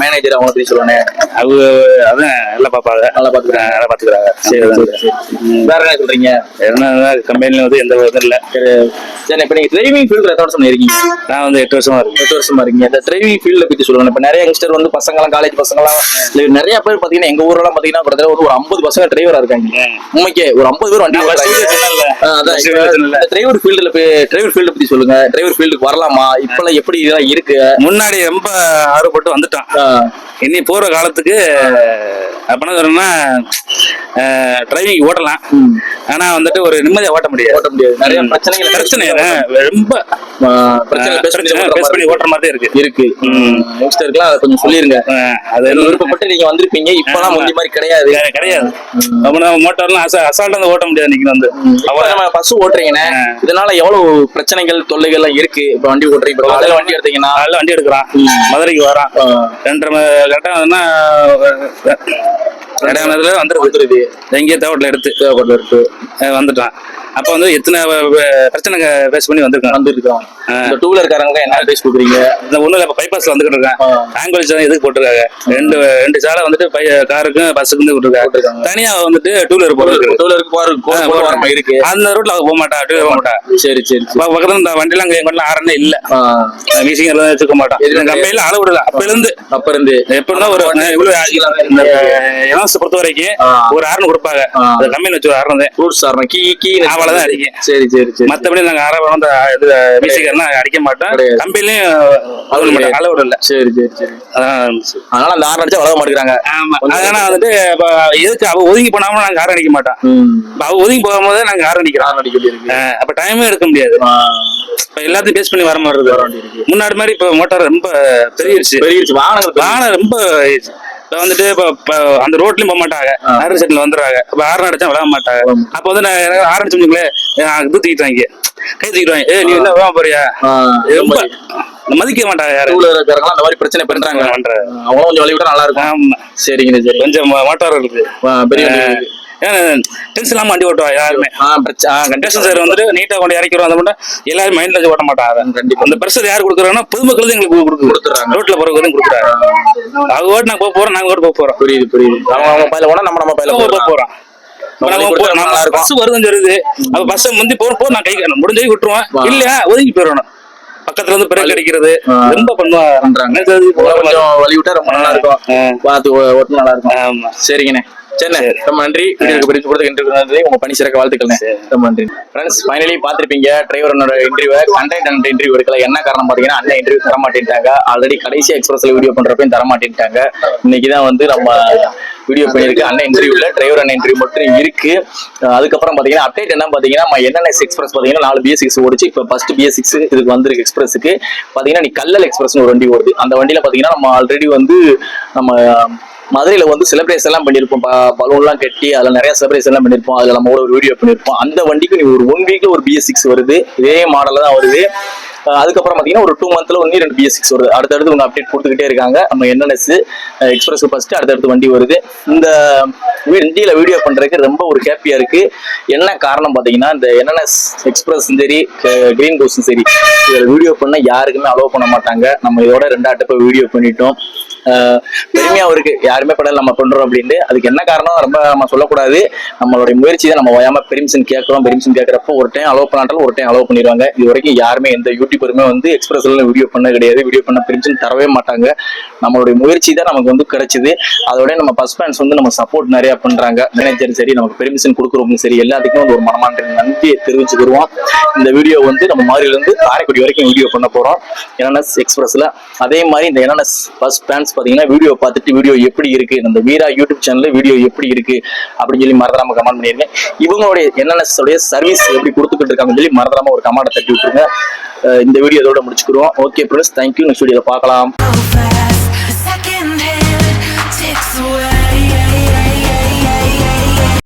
மேனேஜர் அவங்க பத்தி சொல்லுங்க. அவங்க அதான் நல்லா பாப்பாங்க, நல்லா பாத்துக்கிறாங்க. சரி. வேற என்ன சொல்றீங்க? என்ன கம்பெனில வந்து எந்த இதுவும் இல்ல. சரி, இப்ப நீங்க டிரைவிங் ஃபீல்ட்ல எத்தனை வருஷம் இருக்கீங்க? நான் வந்து 8 வருஷமா இருக்கேன். 8 வருஷமா இருக்கீங்க. இந்த டிரைவிங் ஃபீல்ட பத்தி சொல்லுங்க. இப்ப நிறைய யங்ஸ்டர் வந்து பசங்கலாம், காலேஜ் பசங்கலாம், நிறைய பேர் பாத்தீங்கன்னா எங்க ஊர்ல எல்லாம் பாத்தீங்கன்னா கிட்டத்தட்ட ஒரு 50 பசங்க டிரைவரா இருக்காங்க. உண்மைக்கே ஒரு 50 பேர் வண்டி டிரைவர் ஃபீல்டு பத்தி சொல்லுங்க. டிரைவர் ஃபீல்டுக்கு வரலாமா? இப்பெல்லாம் எப்படி இதெல்லாம் இருக்கு? முன்னாடி ரொம்ப ஆர்வப்பட்டு வந்துட்டான். இனி போற காலத்துக்கு அப்படின்னா சொன்னா டிரைவிங் ஓட்டலாம், ஆனா வந்துட்டு ஒரு நிம்மதியா ஓட்ட முடியாது. நிறைய பிரச்சனை ரொம்ப ஓட்டுற மாதிரி இருக்கு. யங்ஸ்டர்க்குலாம் கொஞ்சம் சொல்லிருங்க. அது விருப்பப்பட்டு நீங்க வந்திருப்பீங்க. இப்பெல்லாம் முந்தி மாதிரி கிடையாது. மோட்டார்லாம் அசால்ட்டா வந்து ஓட்ட முடியாது. நீங்க வந்து நம்ம பஸ் ஓட்டுறீங்கன்னா இதனால எவ்வளவு பிரச்சனைகள் தொல்லைகள் எல்லாம் இருக்கு? இப்ப வண்டி ஓட்டுறீங்க, வண்டி எடுத்தீங்கன்னா வண்டி எடுக்கிறான், மதுரைக்கு வரான், 2:30 கரெக்டா வந்துருது. எங்கேயோ தேவட்டில் எடுத்து வந்துட்டான். அப்ப வந்து எத்தனை பிரச்சனை பேஸ் பண்ணி வந்துருக்கான். இந்த டூ வீலர்காரங்க என்ன அட்வைஸ் கொடுக்குறீங்க? இந்த ஒண்ணுல இப்ப பைபாஸ்ல வந்துகிட்டு இருக்கேன். ஆம்புலன்ஸ் எதுக்கு போட்டுருக்காங்க? ரெண்டு சாலை வந்துட்டு காருக்கும் பஸ்ஸுக்கு போட்டுருக்காங்க. தனியா வந்துட்டு டூ வீலர் போறதுக்கு இருக்கு. அந்த ரூட்ல போக மாட்டா, டூ வீலர் போக மாட்டா. சரி. பக்கத்துல இந்த வண்டிலாம் எல்லாம் ஆரண்டே இல்ல, வீசிங் எல்லாம் வச்சுக்க மாட்டான். கம்பெனில அளவு விடல. அப்ப இருந்து எப்படின்னா ஒரு இலவச பொறுத்த வரைக்கும் ஒரு ஆரன் கொடுப்பாங்க. கம்பெனி வச்சு ஆரன் அவ்வளவுதான் அடிக்கும். சரி. மத்தபடி நாங்க ஆரம்பம் வீசிகர்லாம் அடிக்க மாட்டோம். கம்பெனிலயும் அளவு விடல. சரி. அதனால அந்த ஆரன் அடிச்சா வளர மாட்டேங்கிறாங்க. ஆமா, அதனால வந்துட்டு எதுக்கு அவ ஒதுங்கி போனாம நாங்க ஆரன் அடிக்க மாட்டோம். அவ ஒதுங்கி போகும்போது நாங்க ஆரன் அடிக்கிறோம். அப்ப டைமே எடுக்க முடியாது. இப்ப எல்லாத்தையும் பேஸ் பண்ணி வர மாதிரி இருக்கு. முன்னாடி மாதிரி இப்ப மோட்டார் ரொம்ப பெருகிருச்சு. வாகனம் ரொம்ப இப்ப வந்துட்டு இப்ப அந்த ரோட்லயும் போக மாட்டாங்க, ஆரன் செட்ல வந்துடுறாங்க. இப்ப ஆரன் அடிச்சா விளையாட மாட்டாங்க. அப்ப வந்து நான் ஆரன் அடிச்சோம்ங்களே இது தூக்கிட்டாங்க, கை தூக்கிடுவாங்க. நீ என்ன வேக போறியா? ரொம்ப மதிக்க மாட்டாங்க. யாரும் அந்த மாதிரி பிரச்சனை பண்றாங்க. அவங்களும் கொஞ்சம் வழி விட நல்லா இருக்கும். ஆமா, சரிங்க. கொஞ்சம் மோட்டார் இருக்கு, பெரிய டென்ஷன் இல்லாம வண்டி ஓட்டுவா யாருமே. கண்டக்டர் சார் வந்துட்டு நீட்டா கொண்டு இறக்கிறோம். அதை மட்டும் எல்லாரும் மைண்ட்ல வச்சு ஓட்ட மாட்டாங்க. அந்த பிரஷர் யாரு கொடுக்குறாங்கன்னா பொதுமக்கள் தான் எங்களுக்கு கொடுத்துறாங்க. ரோட்ல போறவங்க கொடுக்குறாங்க. அவங்க ஓட்டு நாங்க போறோம், நாங்க ஓட்டு போறோம். புரியுது. அவங்க பையில போனா நம்ம பையில போறோம். பஸ் வருதுன்னு சொல்லுது. அப்ப பஸ் முந்தி போ நான் கை முடிஞ்சு விட்டுருவோம். இல்லையா ஒதுங்கி போயிடணும். பக்கத்துல வந்து பிரேக் அடிக்கிறது ரொம்ப பண்ணுவாங்க. வழி விட்டா ரொம்ப நல்லா இருக்கும். பார்த்து ஓட்டு நல்லா இருக்கும். ஆமா, சரிங்கண்ணே. சரி, ரொம்ப நன்றி. உங்க பணி சிறக்க வாழ்த்துக்கள். ரொம்ப நன்றி. ஃப்ரெண்ட்ஸ், ஃபைனலி பாத்திருப்பீங்க டிரைவரோட இன்டர்வியூ. கண்டென்ட் இன்டர்வியூ எடுக்கல. என்ன காரணம் பாத்தீங்கன்னா அண்ணன் இன்டர்வியூ தர மாட்டேன்ட்டாங்க. ஆல்ரெடி கடைசி எக்ஸ்பிரஸ்ல வீடியோ பண்றப்பையும் தர மாட்டேன்ட்டாங்க. இன்னைக்குதான் வந்து நம்ம வீடியோ பண்ணிருக்கு. அண்ணன் இன்டர்வியூல டிரைவர் அண்ணன் இன்டர்வியூ மட்டும் இருக்கு. அதுக்கப்புறம் பாத்தீங்கன்னா அப்டேட் என்ன பாத்தீங்கன்னா நம்ம என்என்எஸ் எக்ஸ்பிரஸ் பாத்தீங்கன்னா 4 BS6 ஓடிச்சு. இப்ப ஃபர்ஸ்ட் BS6 இதுக்கு வந்திருக்கு. எக்ஸ்பிரஸுக்கு பாத்தீங்கன்னா நீ கல்லல் எக்ஸ்பிரஸ் ஒரு வண்டி ஓடுது. அந்த வண்டியில பாத்தீங்கன்னா நம்ம ஆல்ரெடி வந்து நம்ம மதுரையில வந்து செலிப்ரேஷன் எல்லாம் பண்ணிருப்போம். பலூன் எல்லாம் கட்டி அதுல நிறைய செலிப்ரேஷன் எல்லாம் பண்ணிருப்போம். அதுல நம்ம ஒரு வீடியோ பண்ணிருப்போம். அந்த வண்டிக்கு நீ ஒரு 1 வீக்ல ஒரு BS6 வருது. இதே மாடல்ல தான் வருது. அதுக்கப்புறம் பாத்தீங்கன்னா ஒரு 2 மந்த்ல 2 BS6 வருது. அடுத்தடுத்து உங்க அப்டேட் கொடுத்துக்கிட்டே இருக்காங்க. நம்ம என்என்எஸ் எக்ஸ்பிரஸ் ஃபர்ஸ்ட் அடுத்தடுத்து வண்டி வருது. இந்த வண்டியில வீடியோ பண்றதுக்கு ரொம்ப ஒரு ஹாப்பியா இருக்கு. என்ன காரணம் பாத்தீங்கன்னா இந்த என்என்எஸ் எக்ஸ்பிரஸ் சரி, கிரீன் கோஸும் சரி, இதுல வீடியோ பண்ண யாருக்குமே அலோவ் பண்ண மாட்டாங்க. நம்ம இதோட 2 அட்டப்ப வீடியோ பண்ணிட்டோம். பெருமையா இருக்கு. யாருமே படம் நம்ம பண்றோம் அப்படின்னு. அதுக்கு என்ன காரணம் ரொம்ப நம்ம சொல்லக்கூடாது. நம்மளுடைய முயற்சி தான். நம்ம ஓயாம பெர்மிஷன் கேட்கறோம். பெர்மிஷன் கேட்கறப்போ ஒரு டைம் அலோவ் பண்ணாட்டாலும் ஒரு டைம் அலோவ் பண்ணிடுவாங்க. இது வரைக்கும் யாருமே எந்த யூடியூபருமே வந்து எக்ஸ்பிரஸ்ல வீடியோ பண்ண கிடையாது. வீடியோ பண்ண பெர்மிஷன் தரவே மாட்டாங்க. நம்மளுடைய முயற்சி தான் நமக்கு வந்து கிடைச்சது. அதோட நம்ம பஸ் ஃபேன்ஸ் வந்து நம்ம சப்போர்ட் நிறைய பண்றாங்க. மேனேஜர் சரி, நமக்கு பெர்மிஷன் கொடுக்குறவங்க சரி, எல்லாத்துக்குமே வந்து ஒரு மனமான்ற நன்றியை தெரிவிச்சுக்கிடுவோம். இந்த வீடியோ வந்து நம்ம மாதிரில இருந்து காரைக்குடி வரைக்கும் வீடியோ பண்ண போறோம் என்என்எஸ் எக்ஸ்பிரஸ்ல. அதே மாதிரி இந்த என்என்எஸ் பஸ் ஃபேன்ஸ் பாத்தீங்கன்னா வீடியோ பார்த்துட்டு வீடியோ எப்படி இருக்கு, நம்ம வீரா யூடியூப் சேனல்ல வீடியோ எப்படி இருக்கு அப்படின்னு சொல்லி மறந்துடாம கமெண்ட் பண்ணிருங்க. இவங்களுடைய என்என்எஸ் உடைய சர்வீஸ் எப்படி கொடுத்துக்கிட்டு இருக்காங்கன்னு சொல்லி மறந்துடாம ஒரு கமெண்ட் தட்டி விட்டுருங்க. இந்த வீடியோ இதோட முடிச்சுக்கிறோம். Okay friends, thank you. நெக்ஸ்ட் வீடியோல பார்க்கலாம்.